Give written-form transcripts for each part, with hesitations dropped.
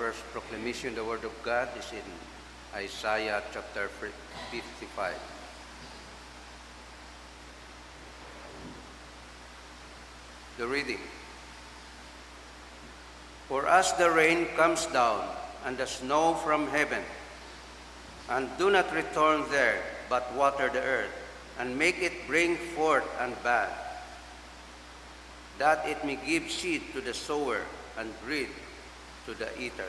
first proclamation of the Word of God is in Isaiah chapter 55. The reading. For as the rain comes down and the snow from heaven, and do not return there, but water the earth, and make it bring forth and bud, that it may give seed to the sower and bread to the eater.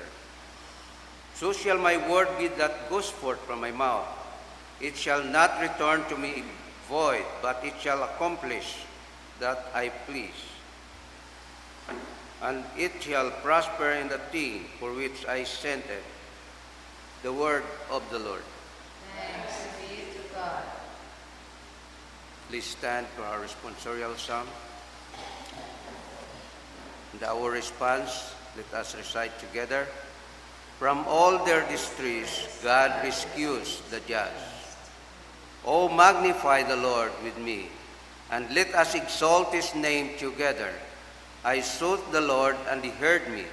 So shall my word be that goes forth from my mouth. It shall not return to me void, but it shall accomplish that I please. And it shall prosper in the thing for which I sent it. The word of the Lord. Thanks be to God. Please stand for our responsorial psalm. And our response, let us recite together. From all their distress, God rescues the just. Oh, magnify the Lord with me, and let us exalt his name together. I sought the Lord, and he heard me,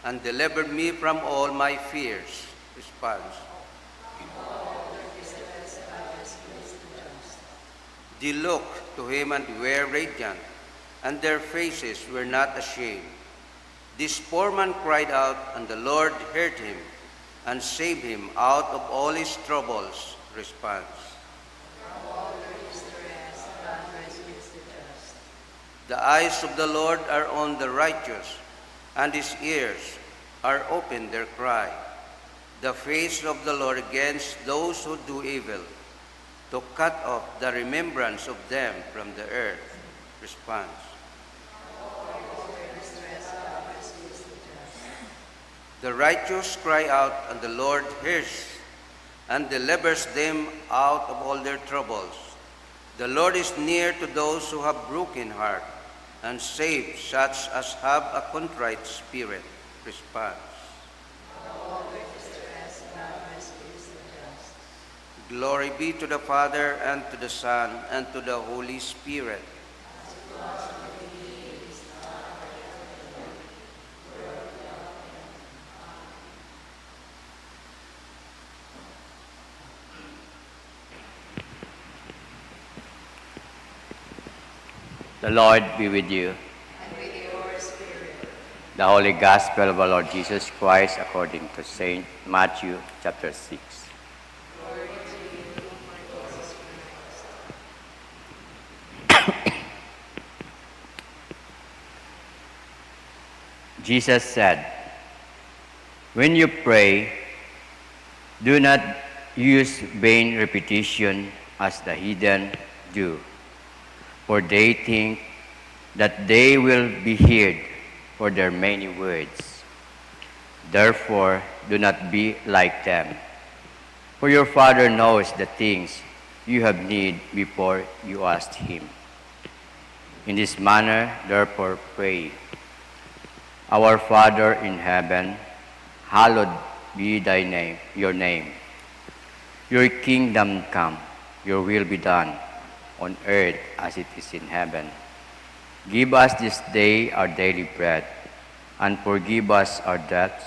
and delivered me from all my fears. Response. They looked to him and were radiant, and their faces were not ashamed. This poor man cried out, and the Lord heard him, and saved him out of all his troubles. Response. The eyes of the Lord are on the righteous, and his ears are open their cry. The face of the Lord against those who do evil, to cut off the remembrance of them from the earth. Response. The righteous cry out, and the Lord hears, and delivers them out of all their troubles. The Lord is near to those who have broken heart, and saves such as have a contrite spirit. Response. Glory be to the Father, and to the Son, and to the Holy Spirit. The Lord be with you. And with your spirit. The Holy Gospel of our Lord Jesus Christ according to St. Matthew chapter 6. Glory to you, my Jesus Christ. Jesus said, "When you pray, do not use vain repetition as the heathen do, for they think that they will be heard for their many words. Therefore, do not be like them, for your Father knows the things you have need before you ask him. In this manner, therefore, pray. Our Father in heaven, hallowed be your name. Your kingdom come, your will be done, on earth as it is in heaven. Give us this day our daily bread, and forgive us our debts,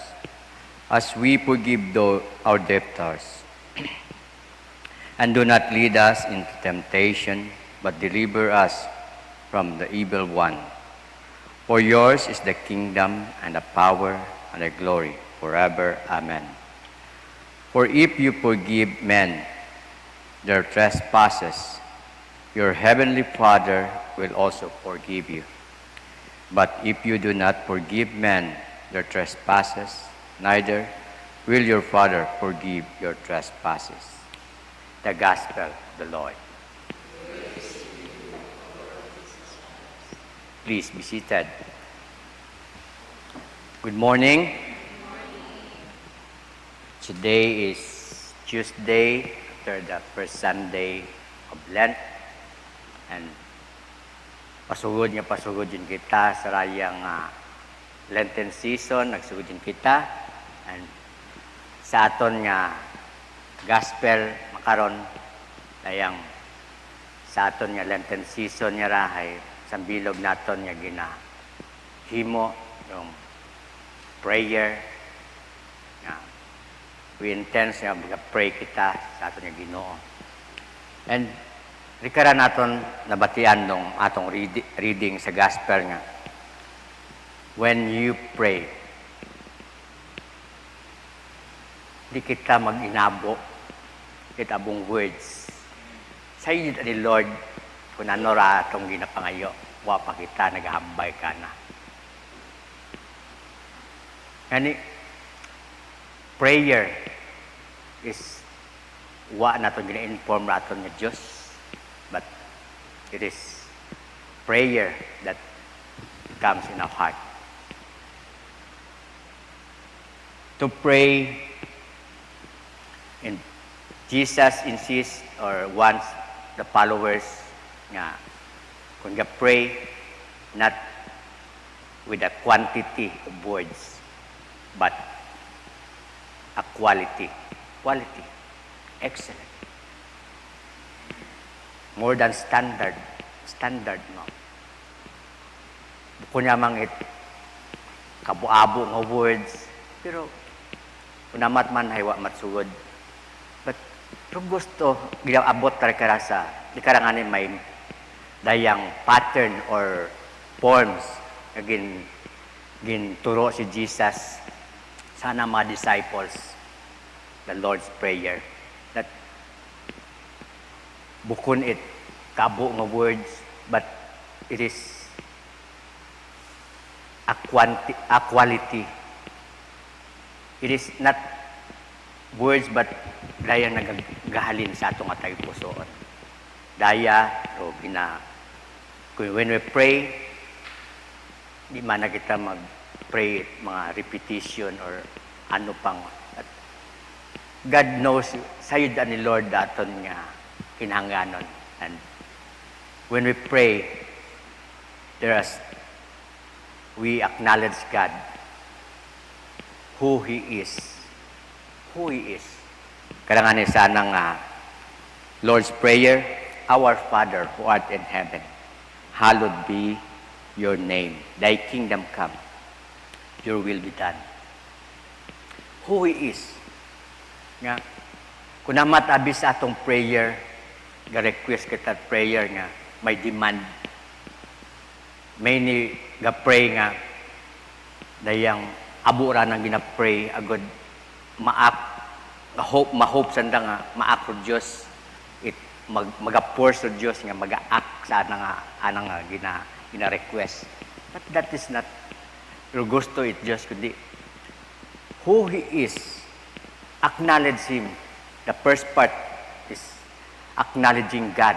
as we forgive our debtors. And do not lead us into temptation, but deliver us from the evil one. For yours is the kingdom, and the power, and the glory, forever. Amen. For if you forgive men their trespasses, your heavenly Father will also forgive you. But if you do not forgive men their trespasses, neither will your Father forgive your trespasses." The Gospel of the Lord. Please be seated. Good morning. Today is Tuesday, after the first Sunday of Lent. And pasugod yun kita sa rayang Lenten season, nagsugod yun kita. And sa aton nga gospel makaron dayang sa aton nga Lenten season nga rahay sambilog naton nga ginahimo yung prayer we intend nga mag-pray kita sa aton nga Ginoo. And rikara naton nabatian nung atong reading sa gospel nga, when you pray, di kita mag-inabo itabong words. Sa iyo ni Lord, kung ano ra atong ginapangayo, wa pa kita naghambay ka na. Ani, prayer is wa naton gina-inform ra aton nga Dios, but it is prayer that comes in our heart. To pray, and Jesus insists or wants the followers nga kung ga pray not with a quantity of words but a quality, excellent, more than standard no. Kunya mang it kabuabo nga words pero unamat man haywa matsugod. But kung gusto ginaabot ta kara sa di karanganin may dayang pattern or forms gin turo si Jesus sana mga disciples the Lord's Prayer that bukon it kabo nga words but it is a quality. It is not words but daya nagahalin sa atong atay pusoon. Daya o when we pray, di man na kita mag-pray mga repetition or ano pang. God knows sayod ni Lord daton nga kinahanglanon. And when we pray, we acknowledge God who He is. Kailangan ni sana nga Lord's Prayer, Our Father who art in heaven, hallowed be your name. Thy kingdom come, your will be done. Who He is. Nga, kung namat abis atong prayer, ga-request kita prayer nga, may demand. May ni ga-pray nga, dayang abura nang gina-pray, agad ma-hope sanda nga, ma-act for Diyos, mag-force for Diyos nga, mag-act sa anang gina-request. But that is not your gusto it Diyos, kundi who He is, acknowledge Him. The first part is acknowledging God,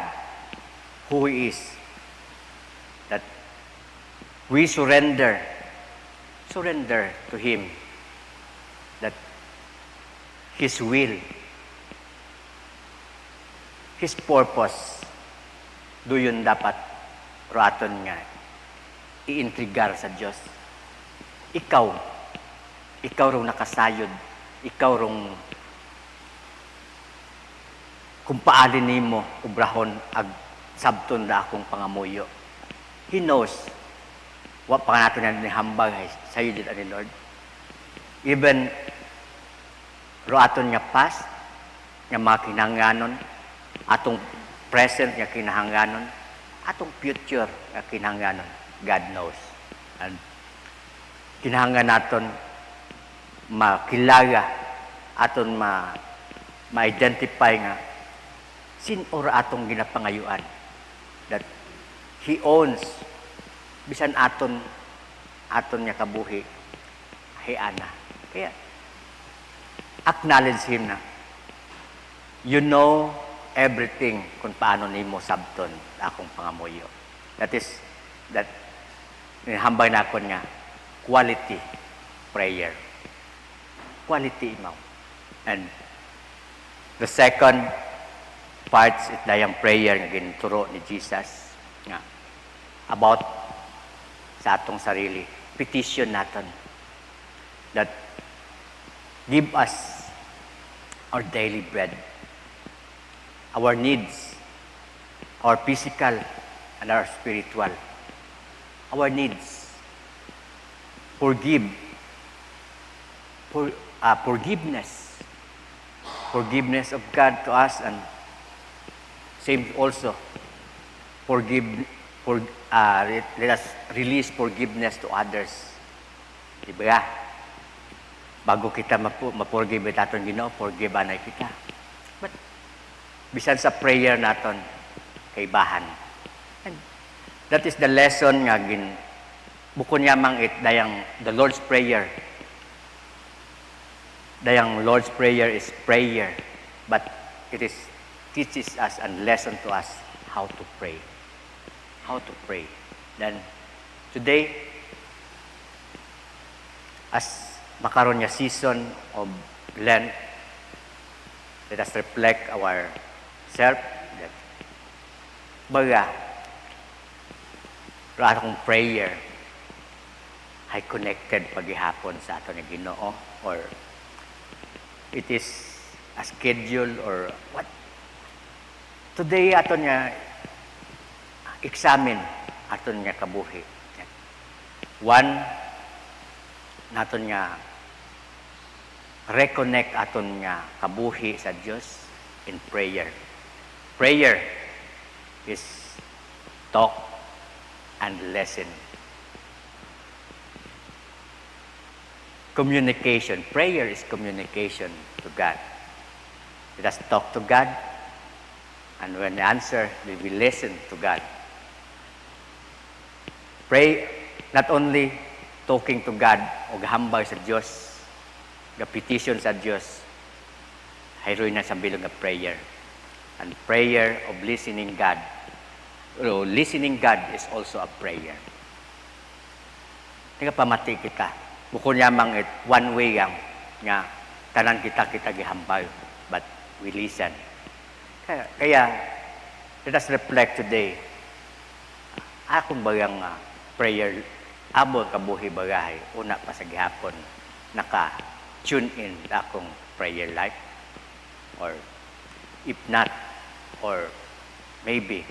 who He is, that we surrender to Him, that His will, His purpose, doon dapat raton nga iintrigar sa Diyos. Ikaw rong nakasayod, ikaw rong kung paalin nimo ubrahon ag sabton da akong pangamuyo. He knows wa pa nato na ni hambag sa iyo ni Lord. Even roaton nga past nga mga kinahanglanon, atong present nga kinahanglanon, atong future nga kinahanglanon, God knows. And kinahanglan naton makilala, aton ma-identify nga sin ora atong ginapangayuan, that He owns bisan aton nga kabuhi hiana. Kaya acknowledge Him na you know everything kung paano nimo sabton akong pangamuyo. That hambay na akon nga quality prayer. Quality imaw. And the second part is dayang prayer nga ginuturo ni Jesus nga about sa atong sarili. Petition naton that give us our daily bread. Our needs, our physical and our spiritual. Our needs. Forgiveness. forgiveness of God to us, and same also let us release forgiveness to others. Diba? Bago kita ma-forgive natin Ginoo, forgive anay kita. But bisan sa prayer naton kay bahan. And that is the lesson nga bukod yamang dayang the Lord's Prayer. Dayang Lord's Prayer is prayer, but it teaches us and lesson to us how to pray. How to pray. Then today, as makaron nga season of Lent, let us reflect ourself that baga akong prayer ay connected paghihapon sa ato ni Ginoo, or it is a schedule or what. Today ato niya examine aton nga kabuhi. One, naton nga reconnect aton nga kabuhi sa Dios in prayer. Prayer is talk and listen. Communication. Prayer is communication to God. Let us talk to God, and when we answer, we will listen to God. Pray, not only talking to God o gahambal sa Diyos, ga-petition sa Diyos, hayroy na sa bilog nga prayer. And prayer of listening God. Listening God is also a prayer. Nga pamati kita. Bukod yamang one way nga tanan kita gihambal, but we listen. Kaya let us reflect today. Akong bagang prayer, abo kabuhi bagahay, una pa sa gihapon, naka-tune in akong prayer life. Or if not, or maybe,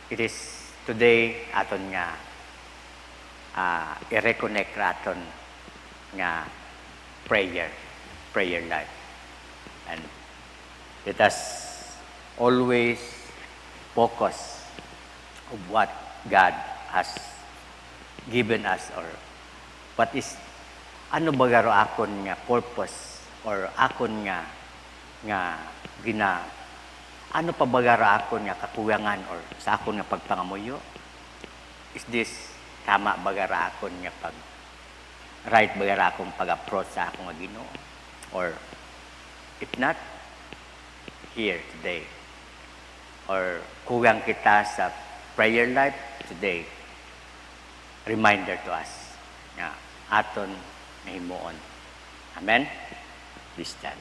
it is today aton nga i-reconnect aton nga prayer life. And let us always focus of what God has given us, or what is ano ba garo akon nga purpose, or akon nga ano pa ba garo akon nga kakuyangan, or sa akon nga pagpangamuyo. Is this tama ba garo akon nga right ba garo akong pag-approach sa akong nga Ginoo, or if not, here today, or kugang kita sa prayer life today, reminder to us nga aton na himuon. Amen? Please stand.